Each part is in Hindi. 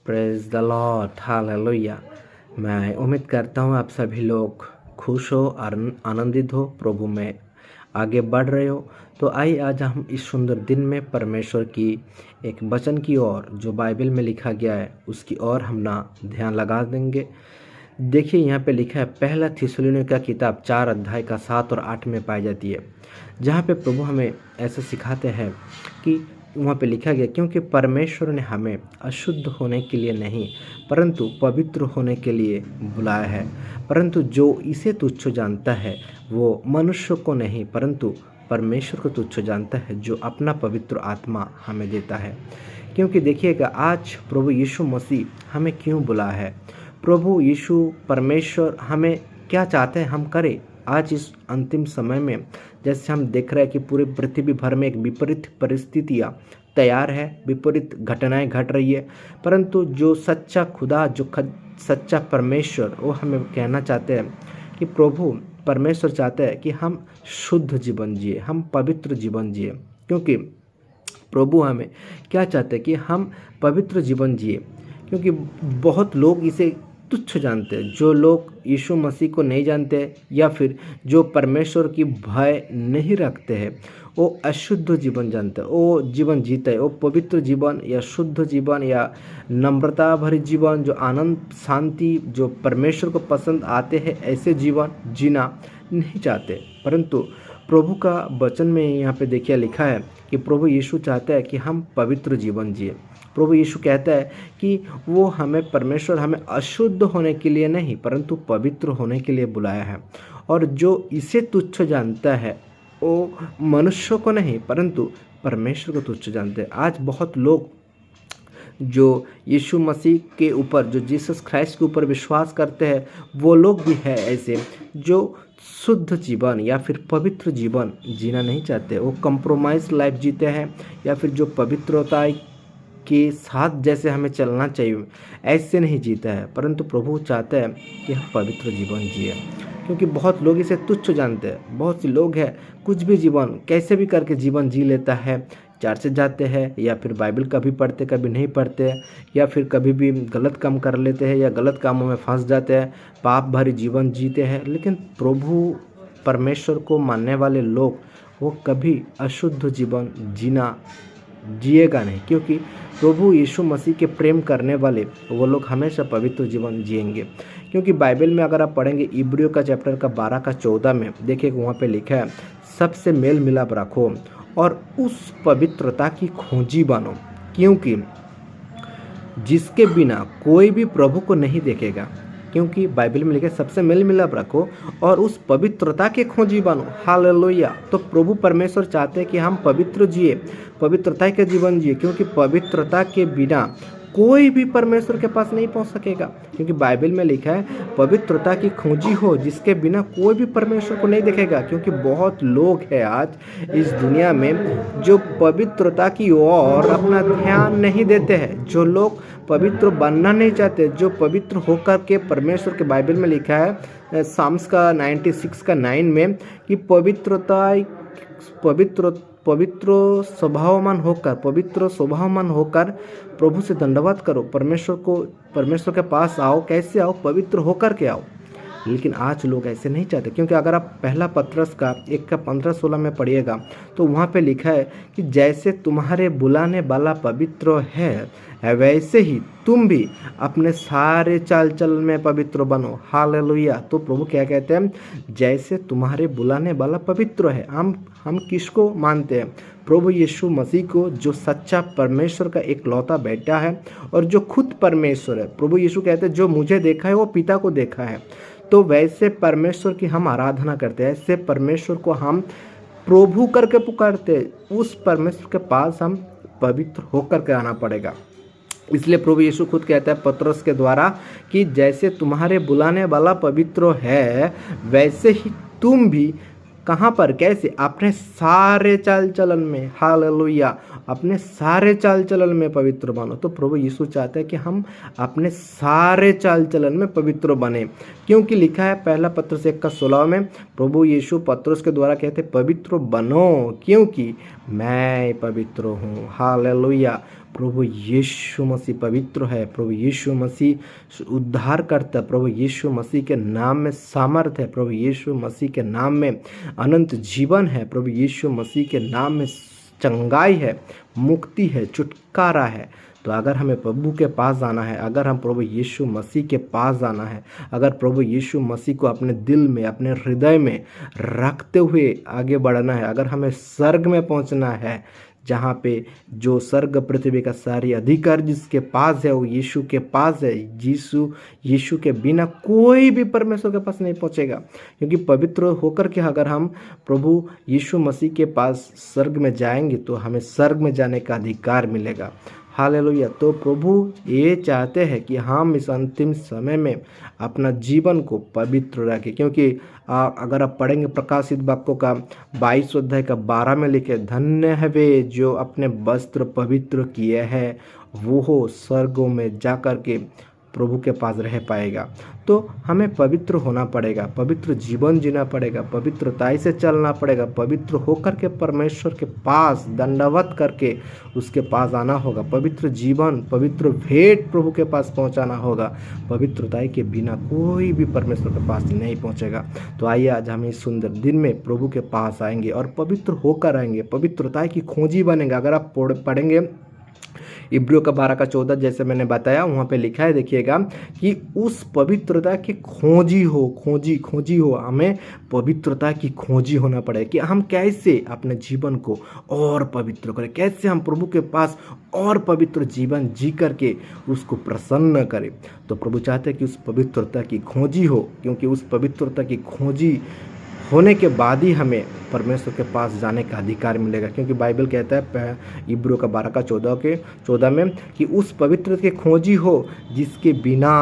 Praise the Lord, hallelujah. मैं उम्मीद करता हूँ आप सभी लोग खुश हो और आनंदित हो, प्रभु में आगे बढ़ रहे हो। तो आइए आज हम इस सुंदर दिन में परमेश्वर की एक वचन की ओर जो बाइबल में लिखा गया है उसकी ओर हम ना ध्यान लगा देंगे। देखिए यहाँ पे लिखा है, पहला थिस्सलुनीके का किताब 4 अध्याय का 7 और 8 में पाई जाती है, जहाँ पे प्रभु हमें ऐसा सिखाते हैं कि वहाँ पे लिखा गया, क्योंकि परमेश्वर ने हमें अशुद्ध होने के लिए नहीं परंतु पवित्र होने के लिए बुलाया है। परंतु जो इसे तुच्छ जानता है वो मनुष्य को नहीं परंतु परमेश्वर को तुच्छ जानता है, जो अपना पवित्र आत्मा हमें देता है। क्योंकि देखिएगा, आज प्रभु यीशु मसीह हमें क्यों बुलाया है, प्रभु यीशु परमेश्वर हमें क्या चाहते हैं हम करें। आज इस अंतिम समय में जैसे हम देख रहे हैं कि पूरी पृथ्वी भर में एक विपरीत परिस्थितियाँ तैयार है, विपरीत घटनाएं घट रही है, परंतु जो सच्चा खुदा, जो सच्चा परमेश्वर, वो हमें कहना चाहते हैं कि प्रभु परमेश्वर चाहते हैं कि हम शुद्ध जीवन जिए, हम पवित्र जीवन जिए। क्योंकि प्रभु हमें क्या चाहते हैं कि हम पवित्र जीवन जिए, क्योंकि बहुत लोग इसे तुच्छ जानते हैं। जो लोग यीशु मसीह को नहीं जानते या फिर जो परमेश्वर की भय नहीं रखते हैं, वो अशुद्ध जीवन जानते हैं, वो जीवन जीते हैं, वो पवित्र जीवन या शुद्ध जीवन या नम्रता भरी जीवन, जो आनंद शांति जो परमेश्वर को पसंद आते हैं, ऐसे जीवन जीना नहीं चाहते। परंतु प्रभु का वचन में यहाँ पे देखिए लिखा है कि प्रभु यीशु चाहता है कि हम पवित्र जीवन जिए। प्रभु यीशु कहता है कि वो हमें, परमेश्वर हमें अशुद्ध होने के लिए नहीं परंतु पवित्र होने के लिए बुलाया है। और जो इसे तुच्छ जानता है वो मनुष्य को नहीं परंतु परमेश्वर को तुच्छ जानते हैं। आज बहुत लोग जो यीशु मसीह के ऊपर, जो जीसस क्राइस्ट के ऊपर विश्वास करते हैं, वो लोग भी है ऐसे जो शुद्ध जीवन या फिर पवित्र जीवन जीना नहीं चाहते। वो कंप्रोमाइज लाइफ जीते हैं या फिर जो पवित्रता के साथ जैसे हमें चलना चाहिए ऐसे नहीं जीता है। परंतु प्रभु चाहते हैं कि हम पवित्र जीवन जिए, क्योंकि बहुत लोग इसे तुच्छ जानते हैं। बहुत से लोग हैं कुछ भी जीवन कैसे भी करके जीवन जी लेता है, चर्च जाते हैं या फिर बाइबल कभी पढ़ते कभी नहीं पढ़ते, या फिर कभी भी गलत काम कर लेते हैं या गलत कामों में फंस जाते हैं, पाप भरी जीवन जीते हैं। लेकिन प्रभु परमेश्वर को मानने वाले लोग वो कभी अशुद्ध जीवन जिएगा नहीं, क्योंकि प्रभु यीशु मसीह के प्रेम करने वाले वो लोग हमेशा पवित्र जीवन जिएंगे। क्योंकि बाइबल में अगर आप पढ़ेंगे इब्रियों का चैप्टर का 12 का 14 में देखिए वहाँ पे लिखा है, सबसे मेल मिलाप रखो और उस पवित्रता की खोजी बनो, क्योंकि जिसके बिना कोई भी प्रभु को नहीं देखेगा। क्योंकि बाइबल में लिखा है सबसे मेल मिलाप रखो और उस पवित्रता के खोजी बनो। हालेलुया। तो प्रभु परमेश्वर चाहते हैं कि हम पवित्र जिए, पवित्रता के जीवन जिए, क्योंकि पवित्रता के बिना कोई भी परमेश्वर के पास नहीं पहुंच सकेगा। क्योंकि बाइबल में लिखा है पवित्रता की खोजी हो, जिसके बिना कोई भी परमेश्वर को नहीं देखेगा। क्योंकि बहुत लोग हैं आज इस दुनिया में जो पवित्रता की ओर अपना ध्यान नहीं देते हैं, जो लोग पवित्र बनना नहीं चाहते, जो पवित्र होकर के परमेश्वर के बाइबल में लिखा है साम्स का 96 का 9 में कि पवित्र स्वभावमान होकर प्रभु से दंडवत करो, परमेश्वर के पास आओ। कैसे आओ? पवित्र होकर के आओ। लेकिन आज लोग ऐसे नहीं चाहते। क्योंकि अगर आप पहला पत्रस का 1 का 15-16 में पढ़िएगा तो वहाँ पे लिखा है कि जैसे तुम्हारे बुलाने वाला पवित्र है वैसे ही तुम भी अपने सारे चाल चलन में पवित्र बनो। हालेलुया। तो प्रभु क्या कहते हैं? जैसे तुम्हारे बुलाने वाला पवित्र है। हम किसको मानते हैं? प्रभु यीशु मसीह को, जो सच्चा परमेश्वर का एकलौता बेटा है और जो खुद परमेश्वर है। प्रभु यीशु कहते हैं जो मुझे देखा है वो पिता को देखा है। तो वैसे परमेश्वर की हम आराधना करते हैं, ऐसे परमेश्वर को हम प्रभु करके पुकारते हैं। उस परमेश्वर के पास हम पवित्र होकर के आना पड़ेगा। इसलिए प्रभु यीशु खुद कहता है पतरस के द्वारा कि जैसे तुम्हारे बुलाने वाला पवित्र है वैसे ही तुम भी, कहाँ पर, कैसे? अपने सारे चाल चलन में। हालेलुया। अपने सारे चाल चलन में पवित्र बनो। तो प्रभु यीशु चाहते हैं कि हम अपने सारे चाल चलन में पवित्र बने, क्योंकि लिखा है पहला पत्रस 1 का 16 में प्रभु यीशु पत्रस के द्वारा कहते पवित्र बनो क्योंकि मैं पवित्र हूँ। हालेलुया। प्रभु यीशु मसीह पवित्र है, प्रभु यीशु मसीह उद्धार करता है, प्रभु यीशु मसीह के नाम में सामर्थ्य है, प्रभु यीशु मसीह के नाम में अनंत जीवन है, प्रभु यीशु मसीह के नाम में चंगाई है, मुक्ति है, छुटकारा है। तो अगर हमें प्रभु के पास जाना है, अगर हम प्रभु यीशु मसीह के पास जाना है, अगर प्रभु यीशु मसीह को अपने दिल में, अपने हृदय में रखते हुए आगे बढ़ना है, अगर हमें स्वर्ग में पहुंचना है, जहाँ पे जो स्वर्ग पृथ्वी का सारी अधिकार जिसके पास है वो यीशु के पास है। यीशु के बिना कोई भी परमेश्वर के पास नहीं पहुँचेगा, क्योंकि पवित्र होकर के अगर हम प्रभु यीशु मसीह के पास स्वर्ग में जाएंगे तो हमें स्वर्ग में जाने का अधिकार मिलेगा। हालेलुया। तो प्रभु ये चाहते हैं कि हम इस अंतिम समय में अपना जीवन को पवित्र रखें, क्योंकि अगर आप पढ़ेंगे प्रकाशित वाक्यों का 22 अध्याय का 12 में लिखे, धन्य है वे जो अपने वस्त्र पवित्र किए हैं, वो स्वर्गों में जाकर के प्रभु के पास रह पाएगा। तो हमें पवित्र होना पड़ेगा, पवित्र जीवन जीना पड़ेगा, पवित्रताई से चलना पड़ेगा, पवित्र होकर के परमेश्वर के पास दंडवत करके उसके पास आना होगा, पवित्र जीवन, पवित्र भेंट प्रभु के पास पहुंचाना होगा। पवित्रताई के बिना कोई भी परमेश्वर के पास नहीं पहुंचेगा। तो आइए आज हम इस सुंदर दिन में प्रभु के पास आएंगे और पवित्र होकर आएंगे, पवित्रताई की खोजी बनेंगे। अगर आप पढ़ेंगे इब्रियों का 12 का 14 जैसे मैंने बताया, वहाँ पे लिखा है, देखिएगा कि उस पवित्रता की खोजी हो। हमें पवित्रता की खोजी होना पड़ेगा कि हम कैसे अपने जीवन को और पवित्र करें, कैसे हम प्रभु के पास और पवित्र जीवन जी करके उसको प्रसन्न करें। तो प्रभु चाहते हैं कि उस पवित्रता की खोजी हो, क्योंकि उस पवित्रता की खोजी होने के बाद ही हमें परमेश्वर के पास जाने का अधिकार मिलेगा, क्योंकि बाइबल कहता है इब्रियों का 12 का 14 में कि उस पवित्र के खोजी हो जिसके बिना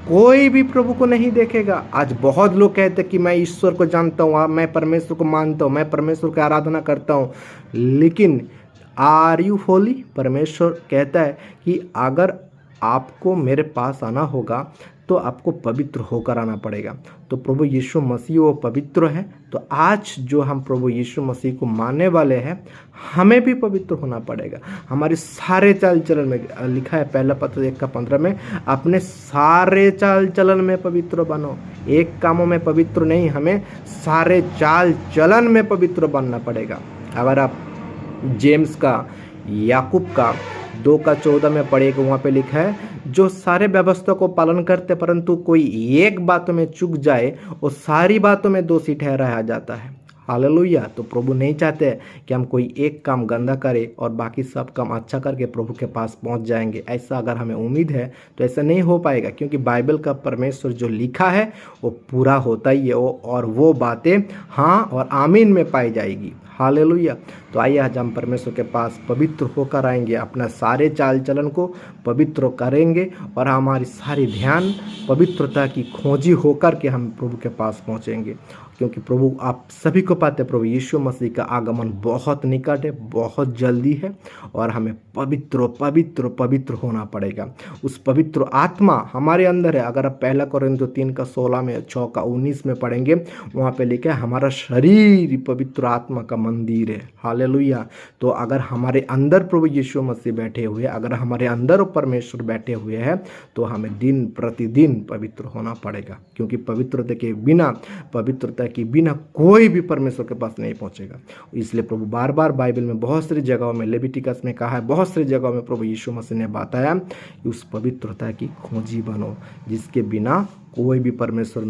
कोई भी प्रभु को नहीं देखेगा। आज बहुत लोग कहते हैं कि मैं ईश्वर को जानता हूँ, मैं परमेश्वर को मानता हूँ, मैं परमेश्वर की आराधना करता हूँ, लेकिन आर यू होली? परमेश्वर कहता है कि अगर आपको मेरे पास आना होगा तो आपको पवित्र होकर आना पड़ेगा। तो प्रभु यीशु मसीह वो पवित्र है। तो आज जो हम प्रभु यीशु मसीह को मानने वाले हैं, हमें भी पवित्र होना पड़ेगा। हमारे सारे चाल चलन में लिखा है, पहला पत्र 1 का 15 में, अपने सारे चाल चलन में पवित्र बनो। एक कामों में पवित्र नहीं, हमें सारे चाल चलन में पवित्र बनना पड़ेगा। अगर आप जेम्स का, याकूब का 2 का 14 में पढ़ेगा, वहाँ पे लिखा है, जो सारे व्यवस्था को पालन करते परंतु कोई एक बात में चूक जाए वो सारी बातों में दोषी ठहराया जाता है। हालेलुया। तो प्रभु नहीं चाहते कि हम कोई एक काम गंदा करें और बाकी सब काम अच्छा करके प्रभु के पास पहुंच जाएंगे। ऐसा अगर हमें उम्मीद है तो ऐसा नहीं हो पाएगा, क्योंकि बाइबल का परमेश्वर जो लिखा है वो पूरा होता ही है, और वो बातें हाँ और आमीन में पाई जाएगी। हालेलुया। तो आइए आज हम परमेश्वर के पास पवित्र होकर आएंगे, अपना सारे चाल चलन को पवित्र करेंगे और हमारी सारी ध्यान पवित्रता की खोजी होकर के हम प्रभु के पास पहुंचेंगे, क्योंकि प्रभु आप सभी को पाते हैं, प्रभु यीशु मसीह का आगमन बहुत निकट है, बहुत जल्दी है, और हमें पवित्र पवित्र पवित्र होना पड़ेगा। उस पवित्र आत्मा हमारे अंदर है। अगर आप 1 कोरिन्थियों 3 का 16 में 6 का 19 में पढ़ेंगे, वहाँ पे लिखा है, हमारा शरीर पवित्र आत्मा का मंदिर है। हालेलुया। तो अगर हमारे अंदर प्रभु यीशु मसीह बैठे हुए, अगर हमारे अंदर परमेश्वर बैठे हुए हैं, तो हमें दिन प्रतिदिन पवित्र होना पड़ेगा, क्योंकि पवित्रता के बिना कोई भी परमेश्वर के पास नहीं पहुंचेगा। इसलिए प्रभु बार बार बाइबल में बहुत सारी जगहों में, लेविटिकस में कहा है, बहुत सारी जगहों में प्रभु यीशु मसीह ने बताया कि उस पवित्रता की खोजी बनो, जिसके बिना कोई भी परमेश्वर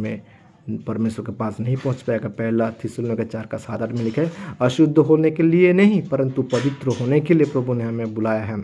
के पास नहीं पहुंच पाएगा। 1 थिस्सलुनीके 4 का 7-8 में लिखा है, अशुद्ध होने के लिए नहीं परंतु पवित्र होने के लिए प्रभु ने हमें बुलाया है।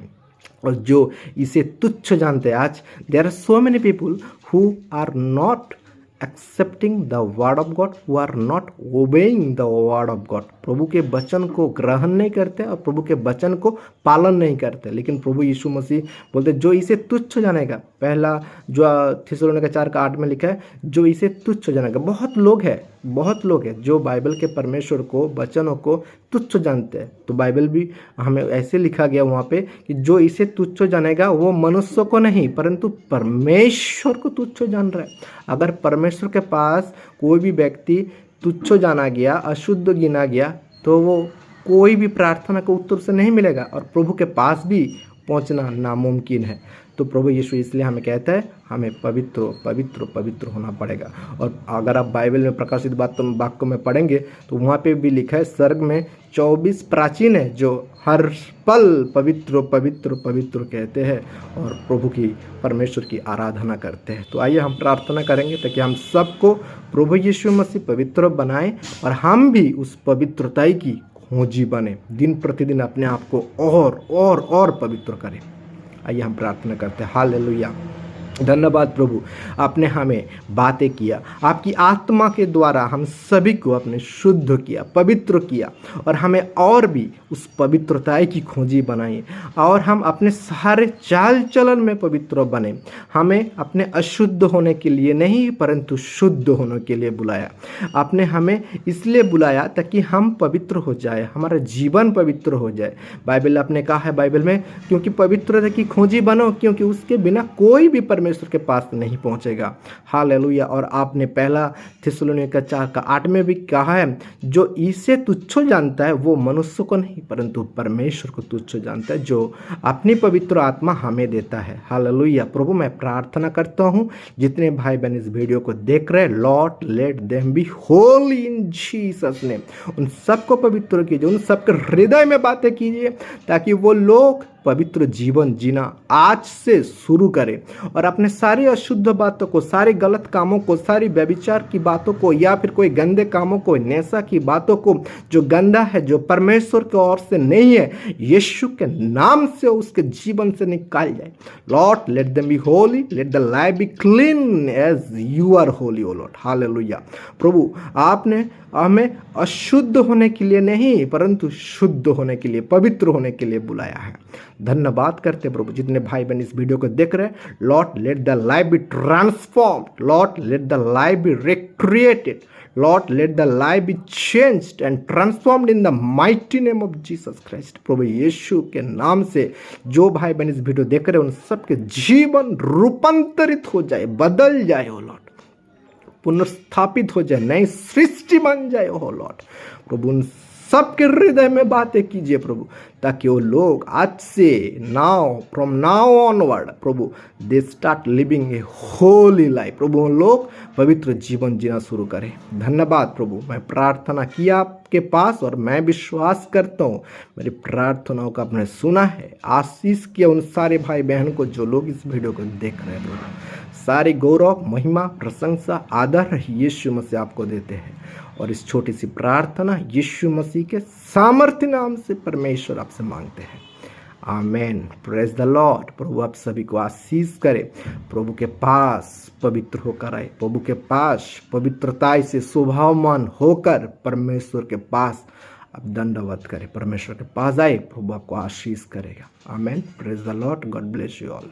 और जो इसे तुच्छ जानते हैं, आज there are so many people who are not accepting the word of God, who are not obeying the word of God. प्रभु के वचन को ग्रहण नहीं करते और प्रभु के वचन को पालन नहीं करते। लेकिन प्रभु यीशु मसीह बोलते जो इसे तुच्छ जानेगा, पहला जो थिस्सलुनीके 4 का 8 में लिखा है, जो इसे तुच्छ जानेगा। बहुत लोग हैं जो बाइबल के परमेश्वर को, वचनों को तुच्छ जानते हैं। तो बाइबल भी हमें ऐसे लिखा गया वहाँ पे कि जो इसे तुच्छ जानेगा वो मनुष्य को नहीं परंतु परमेश्वर को तुच्छ जान रहा है। अगर परमेश्वर के पास कोई भी व्यक्ति तुच्छ जाना गया, अशुद्ध गिना गया, तो वो कोई भी प्रार्थना का उत्तर से नहीं मिलेगा। और प्रभु के पास भी पहुंचना नामुमकिन है। तो प्रभु यीशु इसलिए हमें कहता है हमें पवित्र पवित्र पवित्र होना पड़ेगा। और अगर आप बाइबल में प्रकाशित वाक्यों में पढ़ेंगे तो वहाँ पे भी लिखा है स्वर्ग में 24 प्राचीन है जो हर पल पवित्र पवित्र पवित्र कहते हैं और प्रभु की परमेश्वर की आराधना करते हैं। तो आइए हम प्रार्थना करेंगे ताकि हम सबको प्रभु यीशु मसीह पवित्र बनाएं और हम भी उस पवित्रता की खोजी बने, दिन प्रतिदिन अपने आप को और पवित्र करें। आइए हम प्रार्थना करते हैं। हालेलुया, धन्यवाद प्रभु, आपने हमें बातें किया, आपकी आत्मा के द्वारा हम सभी को अपने शुद्ध किया, पवित्र किया और हमें और भी उस पवित्रता की खोजी बनाई और हम अपने सारे चाल चलन में पवित्र बने। हमें अपने अशुद्ध होने के लिए नहीं परंतु शुद्ध होने के लिए बुलाया। आपने हमें इसलिए बुलाया ताकि हम पवित्र हो जाए, हमारा जीवन पवित्र हो जाए। बाइबल आपने कहा है बाइबल में, क्योंकि पवित्रता की खोजी बनो, क्योंकि उसके बिना कोई भी परमेश्वर के पास नहीं पहुंचेगा। हालेलुया। और आपने पहला थिस्सलुनीका 4:8 में भी कहा है, जो इसे तुच्छ जानता है वो मनुष्य को नहीं परंतु परमेश्वर को तुच्छ जानता है, जो अपनी पवित्र आत्मा हमें देता है। हालेलुया। प्रभु मैं प्रार्थना करता हूँ जितने भाई बहन इस वीडियो को देख रहे, Lord let them be Holi in Jesus name. उन सबको पवित्र कीजिए, उन सबके हृदय में बातें कीजिए ताकि वो लोग पवित्र जीवन जीना आज से शुरू करें और अपने सारी अशुद्ध बातों को, सारे गलत कामों को, सारी व्यभिचार की बातों को या फिर कोई गंदे कामों को, नेशा की बातों को, जो गंदा है, जो परमेश्वर की ओर से नहीं है, यीशु के नाम से उसके जीवन से निकाल जाए। Lord let them be holy, let the life be clean as you are holy O Lord. Hallelujah. प्रभु आपने हमें अशुद्ध होने के लिए नहीं परंतु शुद्ध होने के लिए, पवित्र होने के लिए बुलाया है। धन्यवाद करते प्रभु जितने भाई बहन इस वीडियो को देख रहे हैं। Lord let the life be transformed, Lord let the life be recreated, Lord let the life be changed and transformed in the mighty name of Jesus Christ. प्रभु यीशु के नाम से जो भाई बहन इस वीडियो देख रहे हैं उन सबके जीवन रूपांतरित हो जाए, बदल जाए ओ लॉर्ड, पुनर्स्थापित हो जाए, नई सृष्टि बन जाए ओ लॉर्ड। प्रभु उन सबके हृदय में बातें कीजिए प्रभु, ताकि वो लोग आज से फ्रॉम नाउ ऑनवर्ड प्रभु they start living a holy life. प्रभु वो लोग पवित्र जीवन जीना शुरू करें। धन्यवाद प्रभु, मैं प्रार्थना किया आपके पास और मैं विश्वास करता हूँ मेरी प्रार्थनाओं का आपने सुना है। आशीष किया उन सारे भाई बहन को जो लोग इस वीडियो को देख रहे हैं प्रभु। सारी गौरव, महिमा, प्रशंसा, आदर यीशु मसीह आपको देते हैं और इस छोटी सी प्रार्थना यीशु मसीह के सामर्थ्य नाम से परमेश्वर आपसे मांगते हैं। आमेन। Praise the Lord. प्रभु आप सभी को आशीष करे, प्रभु के पास पवित्र होकर आए, प्रभु के पास पवित्रता से स्वभावमान होकर परमेश्वर के पास आप दंडवत करें, परमेश्वर के पास आए, प्रभु आपको आशीष करेगा। Amen. Praise the Lord. God bless you all.